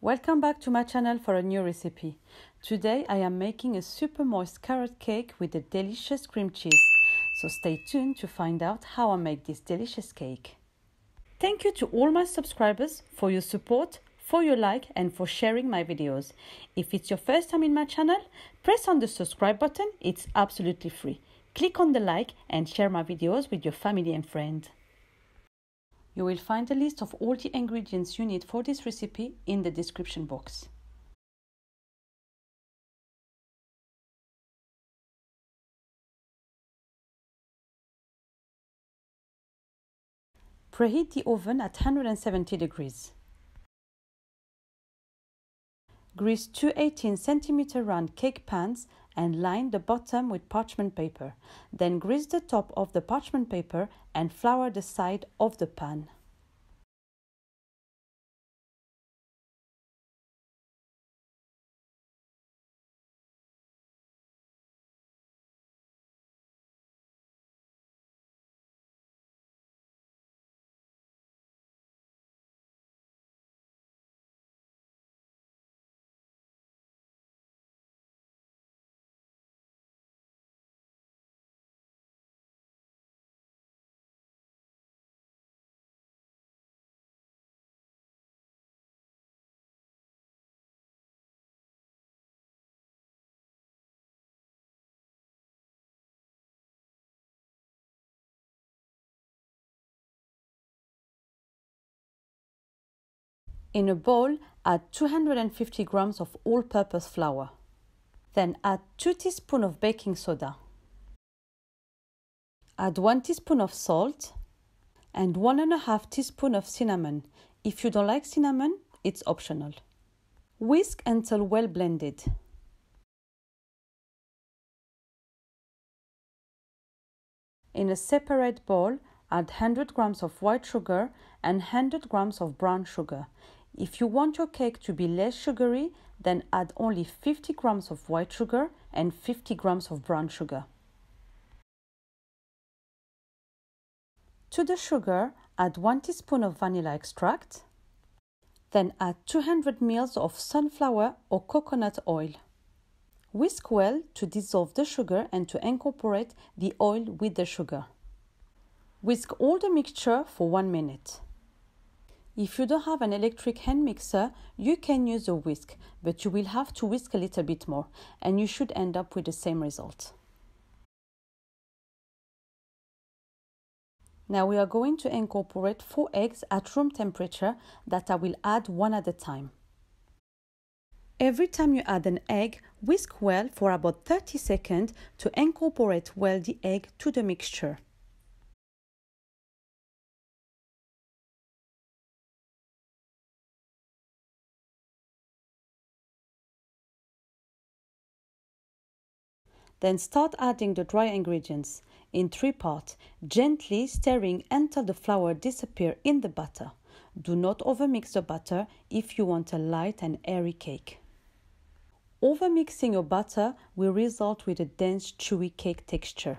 Welcome back to my channel for a new recipe. Today I am making a super moist carrot cake with a delicious cream cheese. So stay tuned to find out how I make this delicious cake. Thank you to all my subscribers for your support, for your like and for sharing my videos. If it's your first time in my channel, press on the subscribe button, it's absolutely free. Click on the like and share my videos with your family and friends. You will find a list of all the ingredients you need for this recipe in the description box. Preheat the oven at 170 degrees. Grease two 18cm round cake pans and line the bottom with parchment paper. Then grease the top of the parchment paper and flour the side of the pan. In a bowl, add 250 grams of all-purpose flour. Then add 2 teaspoons of baking soda. Add 1 teaspoon of salt and 1.5 teaspoons of cinnamon. If you don't like cinnamon, it's optional. Whisk until well blended. In a separate bowl, add 100 grams of white sugar and 100 grams of brown sugar. If you want your cake to be less sugary, then add only 50 grams of white sugar and 50 grams of brown sugar. To the sugar, add 1 teaspoon of vanilla extract. Then add 200 ml of sunflower or coconut oil. Whisk well to dissolve the sugar and to incorporate the oil with the sugar. Whisk all the mixture for 1 minute. If you don't have an electric hand mixer, you can use a whisk, but you will have to whisk a little bit more, and you should end up with the same result. Now we are going to incorporate 4 eggs at room temperature that I will add one at a time. Every time you add an egg, whisk well for about 30 seconds to incorporate well the egg to the mixture. Then start adding the dry ingredients in 3 parts, gently stirring until the flour disappears in the batter. Do not overmix the batter if you want a light and airy cake. Overmixing your batter will result with a dense, chewy cake texture.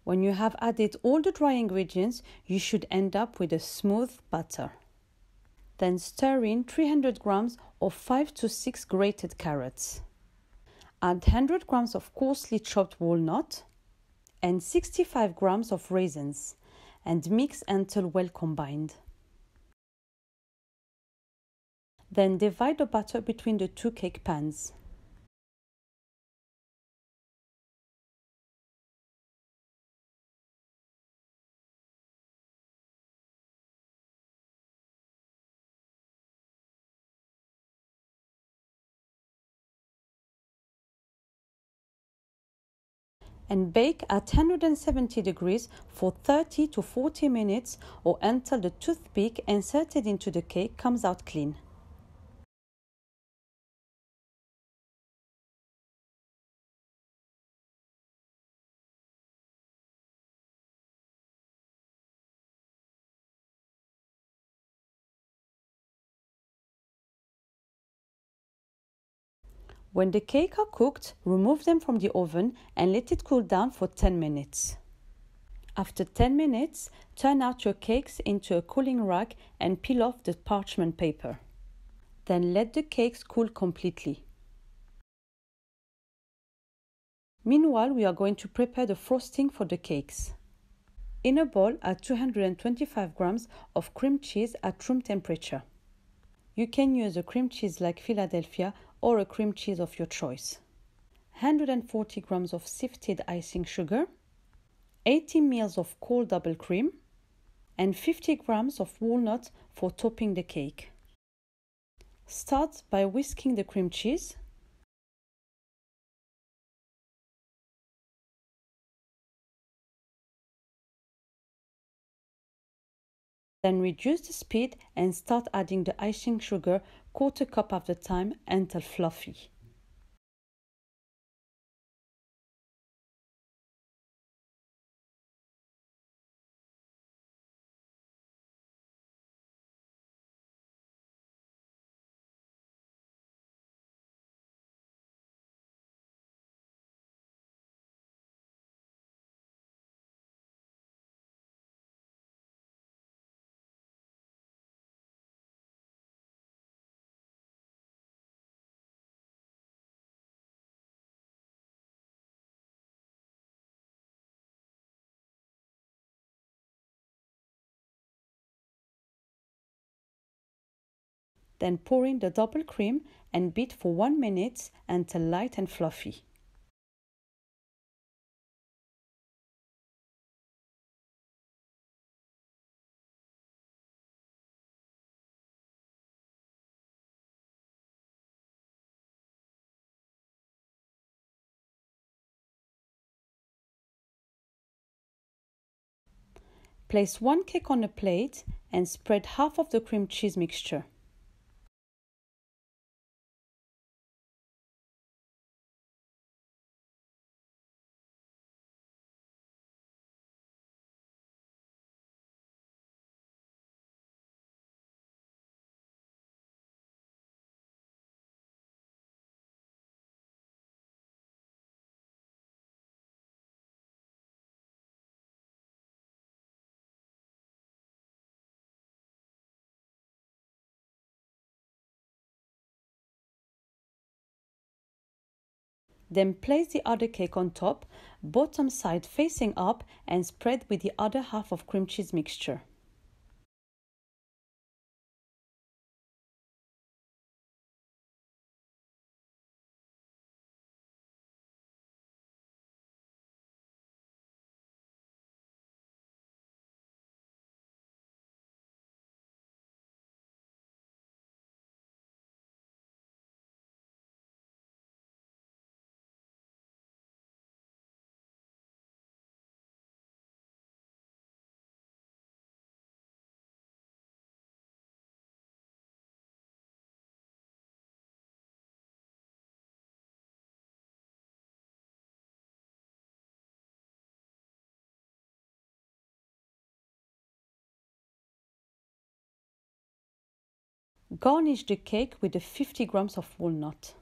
When you have added all the dry ingredients, you should end up with a smooth batter. Then stir in 300 grams of 5 to 6 grated carrots. Add 100 grams of coarsely chopped walnut and 65 grams of raisins and mix until well combined. Then divide the batter between the 2 cake pans. And bake at 170 degrees for 30 to 40 minutes or until the toothpick inserted into the cake comes out clean. When the cakes are cooked, remove them from the oven and let it cool down for 10 minutes. After 10 minutes, turn out your cakes into a cooling rack and peel off the parchment paper. Then let the cakes cool completely. Meanwhile, we are going to prepare the frosting for the cakes. In a bowl, add 225 grams of cream cheese at room temperature. You can use a cream cheese like Philadelphia or a cream cheese of your choice. 140 grams of sifted icing sugar, 80 ml of cold double cream, and 50 grams of walnut for topping the cake. Start by whisking the cream cheese. Then reduce the speed and start adding the icing sugar 1/4 cup at a time until fluffy. Then pour in the double cream and beat for 1 minute until light and fluffy. Place one cake on a plate and spread half of the cream cheese mixture. Then place the other cake on top, bottom side facing up, and spread with the other half of cream cheese mixture. Garnish the cake with the 50 grams of walnut.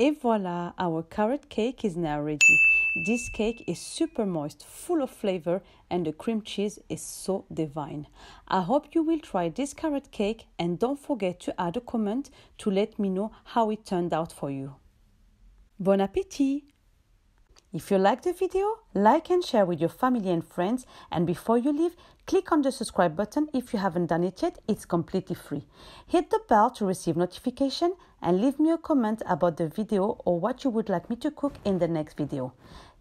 Et voilà, our carrot cake is now ready. This cake is super moist, full of flavor, and the cream cheese is so divine. I hope you will try this carrot cake, and don't forget to add a comment to let me know how it turned out for you. Bon appétit! If you like the video, like and share with your family and friends. And before you leave, click on the subscribe button if you haven't done it yet. It's completely free. Hit the bell to receive notification and leave me a comment about the video or what you would like me to cook in the next video.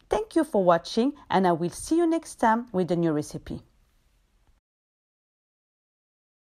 Thank you for watching, and I will see you next time with a new recipe.